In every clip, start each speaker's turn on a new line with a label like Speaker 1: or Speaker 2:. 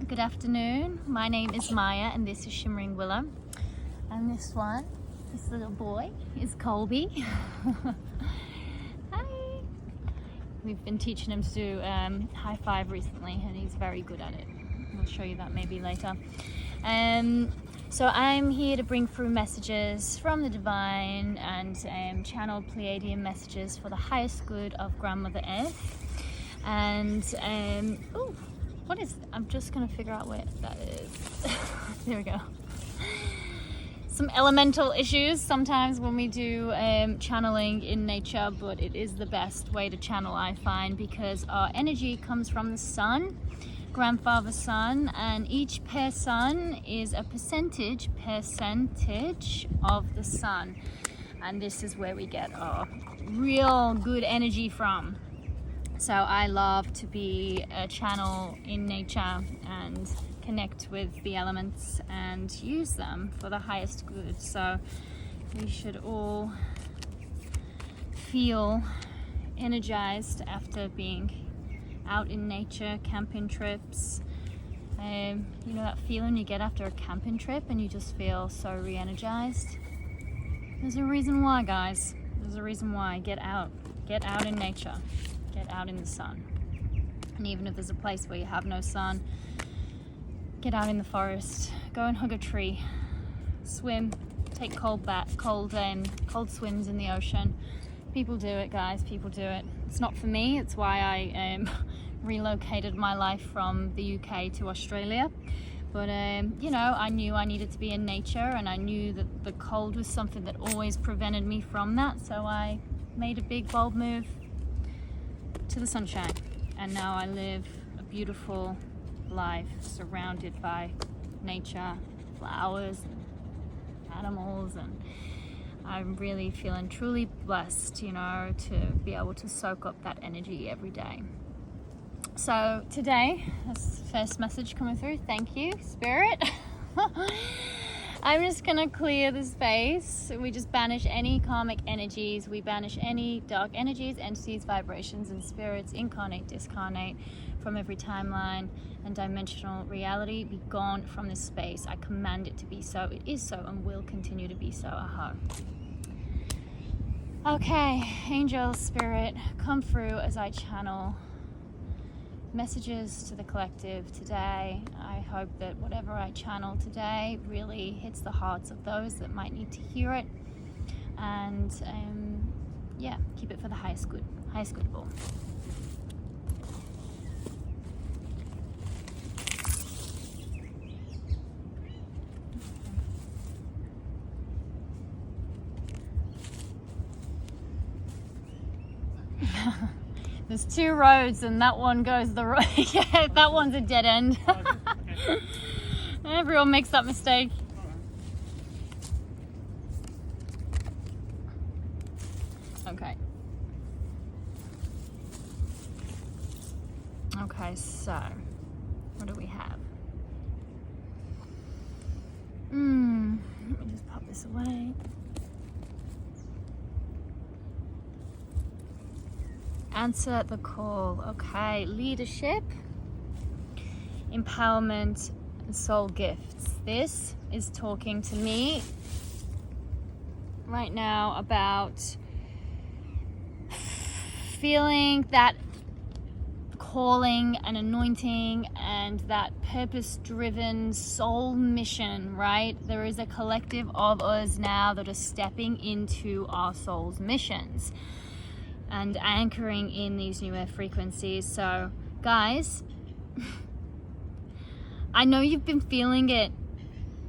Speaker 1: Good afternoon. My name is Maya and this is Shimmering Willow. And this little boy is Colby. Hi. We've been teaching him to do high five recently and he's very good at it. I'll show you that maybe later. So I'm here to bring through messages from the divine and channel Pleiadian messages for the highest good of Grandmother Earth. And what is, I'm just gonna figure out where that is. There we go. Some elemental issues sometimes when we do channeling in nature, but it is the best way to channel, I find, because our energy comes from the sun, grandfather sun, and each pair sun is a percentage of the sun, and this is where we get our real good energy from. So I love to be a channel in nature and connect with the elements and use them for the highest good. So we should all feel energized after being out in nature, camping trips. You know that feeling you get after a camping trip and you just feel so re-energized? There's a reason why, guys. There's a reason why. Get out in nature. Get out in the sun. And even if there's a place where you have no sun, get out in the forest, go and hug a tree, swim, take cold swims in the ocean. People do it, guys, people do it. It's not for me, it's why I relocated my life from the UK to Australia. But you know, I knew I needed to be in nature, and I knew that the cold was something that always prevented me from that, so I made a big bold move to the sunshine, and now I live a beautiful life surrounded by nature, flowers and animals, and I'm really feeling truly blessed, you know, to be able to soak up that energy every day. So today, that's the first message coming through. Thank you, Spirit. I'm just gonna clear the space. We just banish any karmic energies. We banish any dark energies, entities, vibrations, and spirits, incarnate, discarnate, from every timeline and dimensional reality. Be gone from this space. I command it to be so. It is so and will continue to be so. Aha. Okay, angel, spirit, come through as I channel messages to the collective today. I hope that whatever I channel today really hits the hearts of those that might need to hear it, and yeah, keep it for the highest good of all. There's two roads and that one goes the road. Yeah, that one's a dead end. Okay. Everyone makes that mistake. Okay. Okay, so what do we have? Let me just pop this away. Answer the call. Okay, leadership, empowerment, and soul gifts. This is talking to me right now about feeling that calling and anointing and that purpose-driven soul mission, right? There is a collective of us now that are stepping into our soul's missions and anchoring in these newer frequencies. So guys, I know you've been feeling it.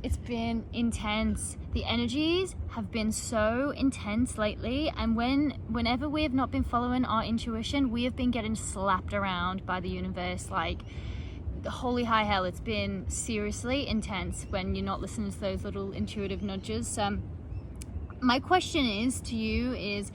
Speaker 1: It's been intense. The energies have been so intense lately, and whenever we have not been following our intuition, we have been getting slapped around by the universe like holy high hell. It's been seriously intense when you're not listening to those little intuitive nudges. My question is to you is,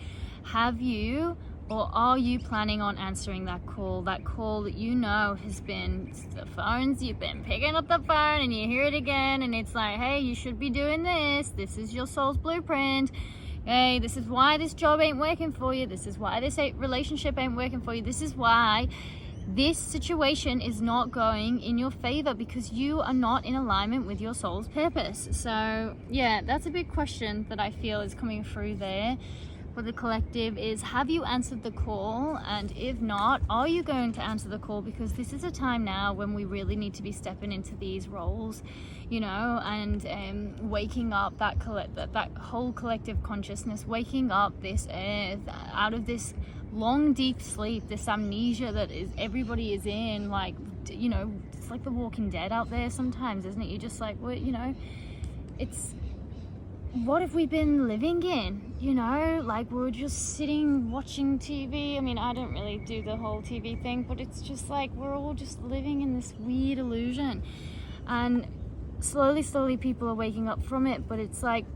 Speaker 1: have you or are you planning on answering that call that you know has been the phones, you've been picking up the phone and you hear it again and it's like, hey, you should be doing this is your soul's blueprint, hey, this is why this job ain't working for you, this is why this relationship ain't working for you, this is why this situation is not going in your favor because you are not in alignment with your soul's purpose. So yeah, that's a big question that I feel is coming through there for the collective is, have you answered the call? And if not, are you going to answer the call? Because this is a time now when we really need to be stepping into these roles, you know, and waking up that whole collective consciousness, waking up this earth out of this long deep sleep, this amnesia that is everybody is in. Like, you know, it's like the Walking Dead out there sometimes, isn't it? You're just like, well, you know, it's, what have we been living in? You know, like we're just sitting watching TV. I mean, I don't really do the whole TV thing, but it's just like we're all just living in this weird illusion, and slowly people are waking up from it. But it's like,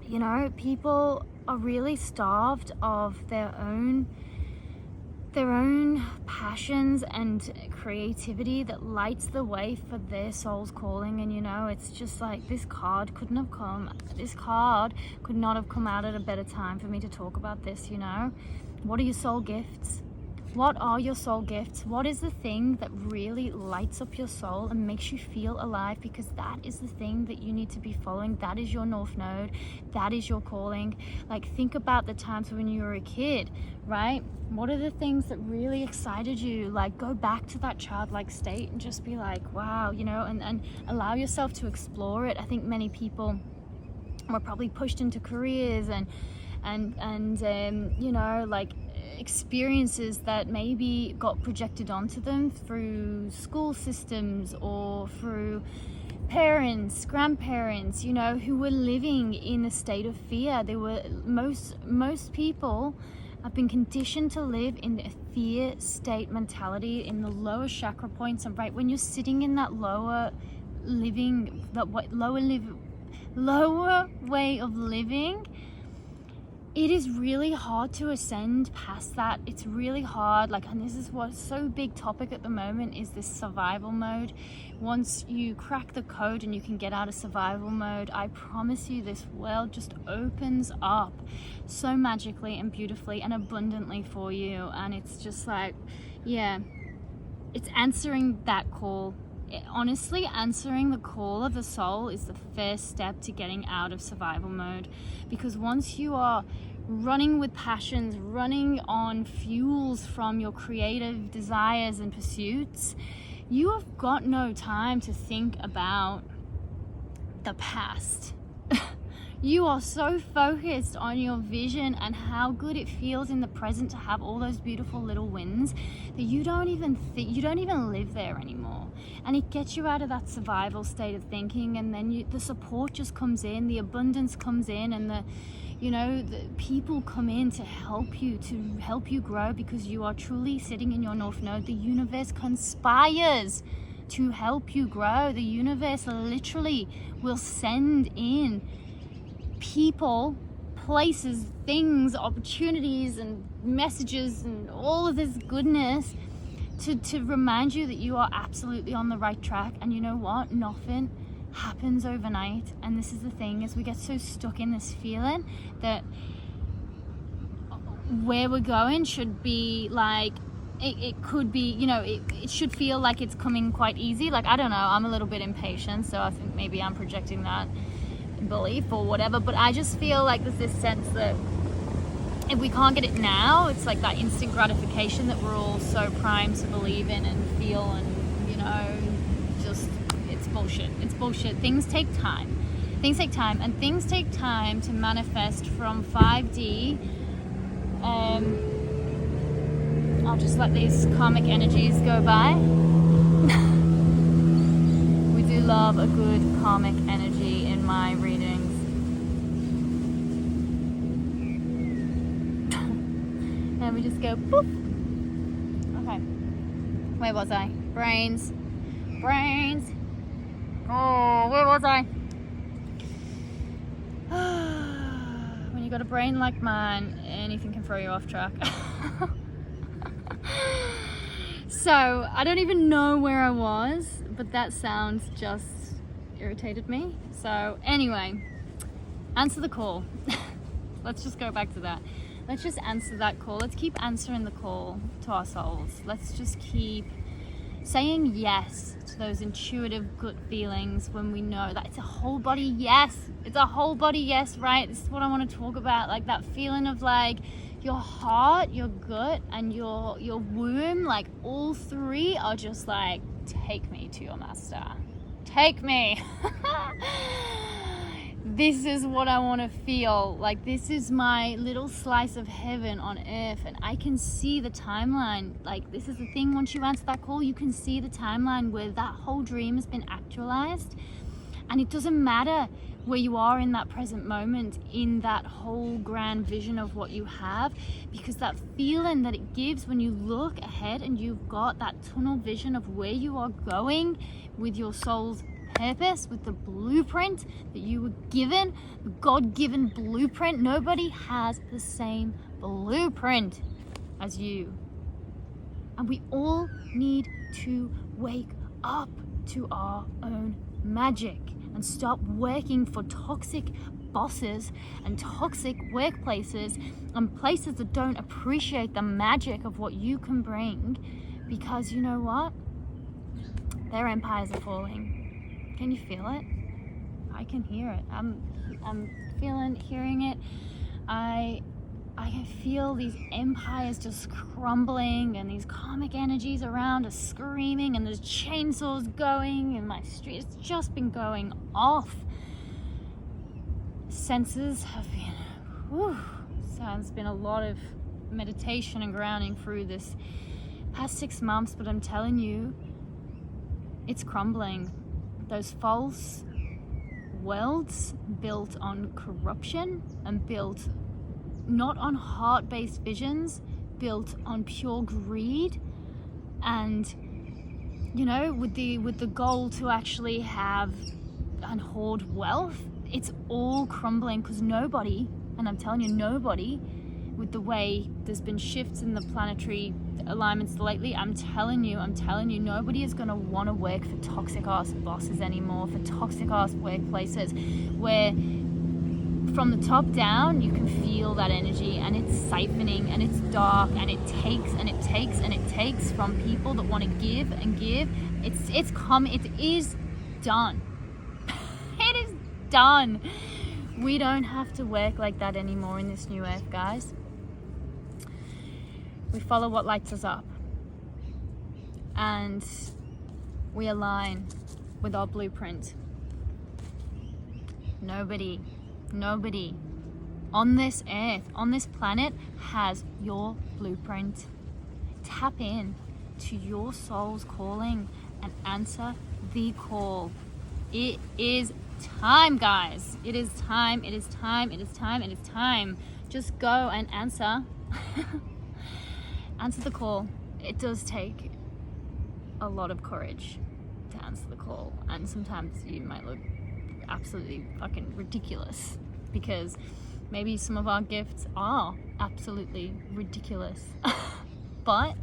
Speaker 1: you know, people are really starved of their own passions and creativity that lights the way for their soul's calling. And you know, it's just like, this card could not have come out at a better time for me to talk about this. You know, what are your soul gifts? What are your soul gifts? What is the thing that really lights up your soul and makes you feel alive? Because that is the thing that you need to be following. That is your North Node. That is your calling. Like, think about the times when you were a kid, right? What are the things that really excited you? Like, go back to that childlike state and just be like, wow, you know, and allow yourself to explore it. I think many people were probably pushed into careers and you know, like, experiences that maybe got projected onto them through school systems or through parents, grandparents, you know, who were living in a state of fear. They were, most people have been conditioned to live in a fear state mentality in the lower chakra points. And right when you're sitting in that lower way of living, it is really hard to ascend past that. It's really hard. Like, and this is what's so big topic at the moment, is this survival mode. Once you crack the code and you can get out of survival mode, I promise you this world just opens up so magically and beautifully and abundantly for you. And it's just like, yeah, it's answering that call. Honestly, answering the call of the soul is the first step to getting out of survival mode. Because once you are running with passions, running on fuels from your creative desires and pursuits, you have got no time to think about the past. You are so focused on your vision and how good it feels in the present to have all those beautiful little wins that you don't even live there anymore. And it gets you out of that survival state of thinking, and then the support just comes in, the abundance comes in, and the people come in to help you grow, because you are truly sitting in your North Node. The universe conspires to help you grow. The universe literally will send in people, places, things, opportunities, and messages, and all of this goodness to remind you that you are absolutely on the right track. And you know what? Nothing happens overnight. And this is the thing, is we get so stuck in this feeling that where we're going should be like, it could be, you know, it should feel like it's coming quite easy. Like, I don't know, I'm a little bit impatient, so I think maybe I'm projecting that belief or whatever, but I just feel like there's this sense that if we can't get it now, it's like that instant gratification that we're all so primed to believe in and feel, and you know, just it's bullshit. Things take time, and things take time to manifest from 5D. I'll just let these karmic energies go by. We do love a good karmic energy in my readings. And we just go boop. Okay. Where was I? Brains. Oh, where was I? When you got a brain like mine, anything can throw you off track. So, I don't even know where I was, but that sound just irritated me. So, anyway, answer the call. Let's just go back to that. Let's just answer that call. Let's keep answering the call to our souls. Let's just keep saying yes to those intuitive gut feelings when we know that it's a whole body yes. It's a whole body yes, right? This is what I want to talk about. Like that feeling of like your heart, your gut, and your womb, like all three are just like, take me to your master. Take me. This is what I want to feel. Like this is my little slice of heaven on earth, and I can see the timeline. Like this is the thing, once you answer that call, you can see the timeline where that whole dream has been actualized. And it doesn't matter where you are in that present moment, in that whole grand vision of what you have, because that feeling that it gives when you look ahead and you've got that tunnel vision of where you are going with your soul's purpose, with the blueprint that you were given, the God-given blueprint. Nobody has the same blueprint as you. And we all need to wake up to our own magic and stop working for toxic bosses and toxic workplaces and places that don't appreciate the magic of what you can bring, because you know what? Their empires are falling. Can you feel it? I can hear it. I'm hearing it. I can feel these empires just crumbling, and these karmic energies around are screaming, and there's chainsaws going in my street. It's just been going off. Senses have been, so there's been a lot of meditation and grounding through this past 6 months, but I'm telling you, it's crumbling. Those false worlds built on corruption and built not on heart-based visions, built on pure greed, and you know, with the goal to actually have and hoard wealth, it's all crumbling because nobody, and I'm telling you, nobody, with the way there's been shifts in the planetary alignments lately, I'm telling you, nobody is going to want to work for toxic ass bosses anymore, for toxic ass workplaces where from the top down you can feel that energy, and it's siphoning, and it's dark, and it takes and it takes and it takes from people that want to give and give. It is done. It is done. We don't have to work like that anymore in this new earth, guys. We follow what lights us up, and we align with our blueprint. Nobody on this earth, on this planet, has your blueprint. Tap in to your soul's calling and answer the call. It is time, guys. It is time. It is time. It is time. It is time. Just go and answer. Answer the call. It does take a lot of courage to answer the call, and sometimes you might look absolutely fucking ridiculous, because maybe some of our gifts are absolutely ridiculous. But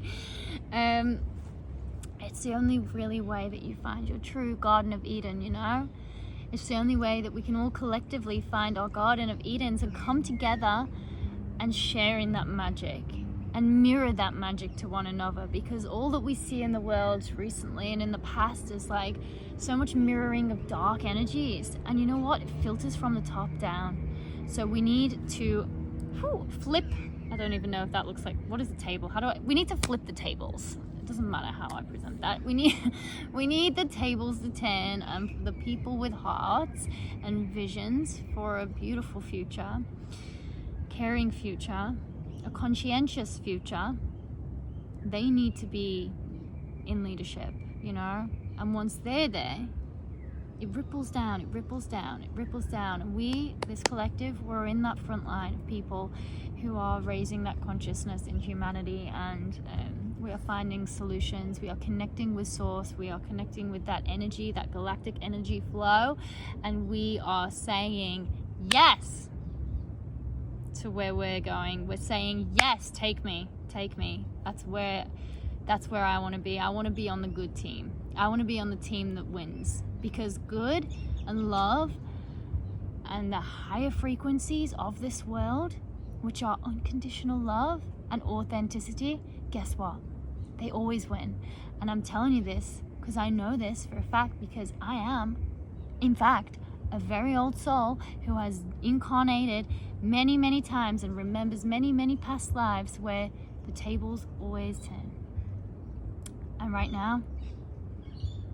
Speaker 1: it's the only really way that you find your true Garden of Eden, you know? It's the only way that we can all collectively find our Garden of Edens and come together and share in that magic and mirror that magic to one another, because all that we see in the world recently and in the past is like so much mirroring of dark energies, and you know what, it filters from the top down. So we need to flip, I don't even know if that looks like, what is the table, we need to flip the tables. It doesn't matter how I present that. We need the tables to turn, and for the people with hearts and visions for a beautiful future, caring future, a conscientious future, they need to be in leadership, you know? And once they're there, it ripples down, it ripples down, it ripples down. And we, this collective, we're in that front line of people who are raising that consciousness in humanity, and we are finding solutions. We are connecting with source. We are connecting with that energy, that galactic energy flow, and we are saying yes to where we're going. We're saying yes, take me. That's where I want to be. I want to be on the good team. I want to be on the team that wins, because good and love and the higher frequencies of this world which are unconditional love and authenticity, guess what? They always win. And I'm telling you this because I know this for a fact, because I am, in fact, a very old soul who has incarnated many, many times and remembers many, many past lives where the tables always turn. And right now,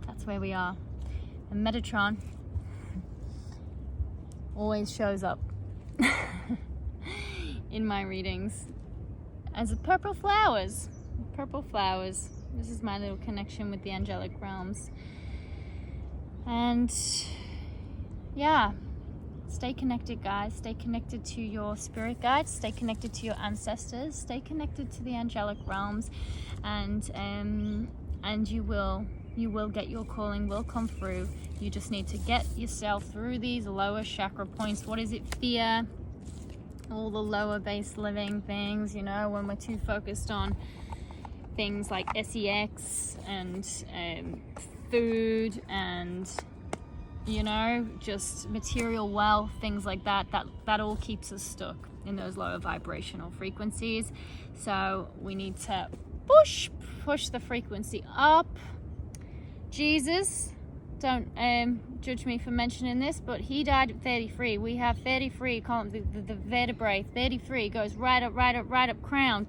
Speaker 1: that's where we are. And Metatron always shows up in my readings as purple flowers. Purple flowers. This is my little connection with the angelic realms. And yeah, stay connected, guys. Stay connected to your spirit guides. Stay connected to your ancestors. Stay connected to the angelic realms, and you will get your calling. Will come through. You just need to get yourself through these lower chakra points. What is it? Fear. All the lower base living things. You know, when we're too focused on things like sex and food and, you know, just material wealth, things like that all keeps us stuck in those lower vibrational frequencies. So we need to push the frequency up. Jesus, don't judge me for mentioning this, but he died at 33. We have 33 columns. The vertebrae, 33 goes right up crown.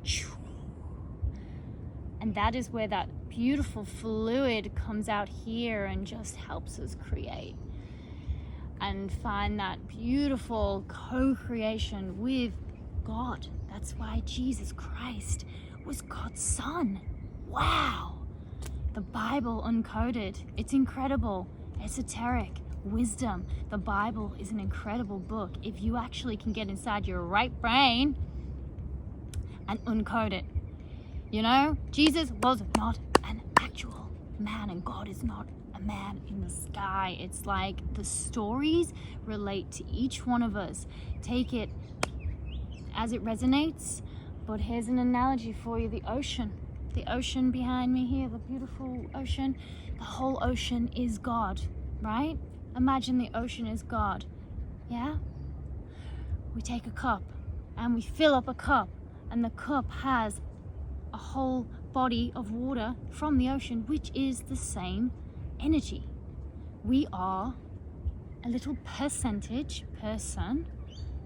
Speaker 1: And that is where that beautiful fluid comes out here and just helps us create and find that beautiful co-creation with God. That's why Jesus Christ was God's son. Wow. The Bible uncoded. It's incredible. Esoteric wisdom. The Bible is an incredible book. If you actually can get inside your right brain and uncode it. You know, Jesus was not an actual man, and God is not a man in the sky. It's like the stories relate to each one of us. Take it as it resonates. But here's an analogy for you. The ocean. The ocean behind me here, the beautiful ocean. The whole ocean is God, right? Imagine the ocean is God. Yeah? We take a cup and we fill up a cup, and the cup has a whole body of water from the ocean, which is the same energy. We are a little percentage person,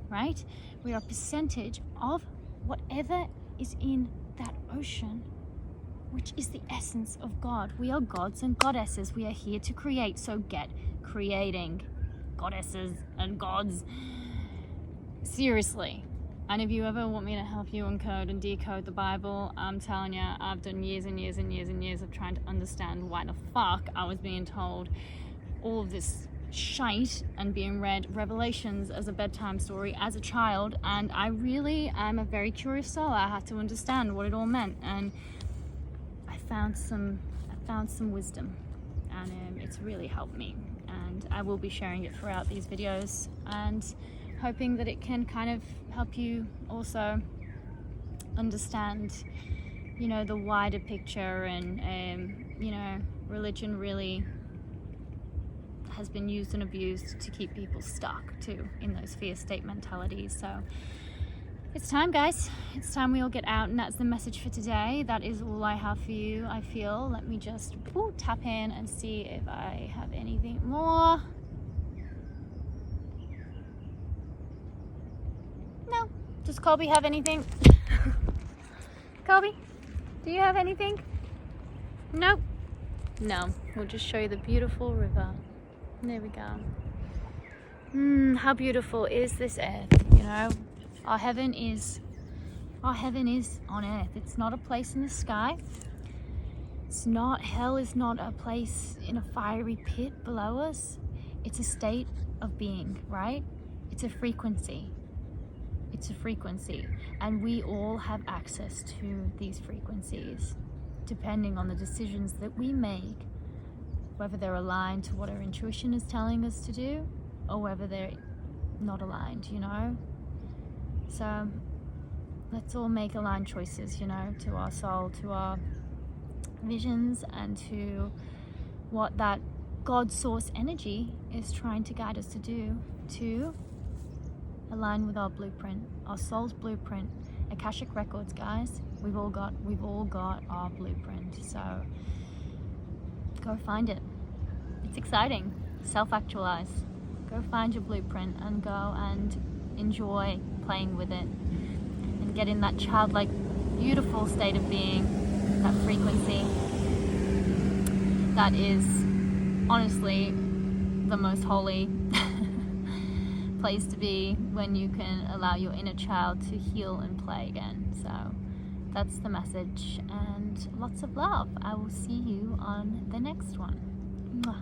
Speaker 1: right? We are a percentage of whatever is in that ocean, which is the essence of God. We are gods and goddesses. We are here to create, so get creating, goddesses and gods. Seriously. And if you ever want me to help you encode and decode the Bible, I'm telling you, I've done years and years and years and years of trying to understand why the fuck I was being told all of this shite and being read Revelations as a bedtime story as a child. And I really am a very curious soul. I had to understand what it all meant, and I found some wisdom, and it's really helped me. And I will be sharing it throughout these videos, and hoping that it can kind of help you also understand, you know, the wider picture. And you know, religion really has been used and abused to keep people stuck too in those fear state mentalities. So it's time, guys. It's time we all get out, and that's the message for today. That is all I have for you, I feel. Let me just tap in and see if I have anything more. No. Does Colby have anything? Colby, do you have anything? Nope. No. We'll just show you the beautiful river. There we go. How beautiful is this earth, you know? Our heaven is on earth. It's not a place in the sky. Hell is not a place in a fiery pit below us. It's a state of being, right? It's a frequency. It's a frequency. And we all have access to these frequencies, depending on the decisions that we make, whether they're aligned to what our intuition is telling us to do, or whether they're not aligned, you know? So let's all make aligned choices, you know, to our soul, to our visions, and to what that God source energy is trying to guide us to do, to align with our blueprint, our soul's blueprint. Akashic records, guys. We've all got our blueprint. So go find it. It's exciting. Self-actualize. Go find your blueprint and go and enjoy playing with it and get in that childlike, beautiful state of being, that frequency that is honestly the most holy place to be, when you can allow your inner child to heal and play again. So that's the message, and lots of love. I will see you on the next one. Mwah.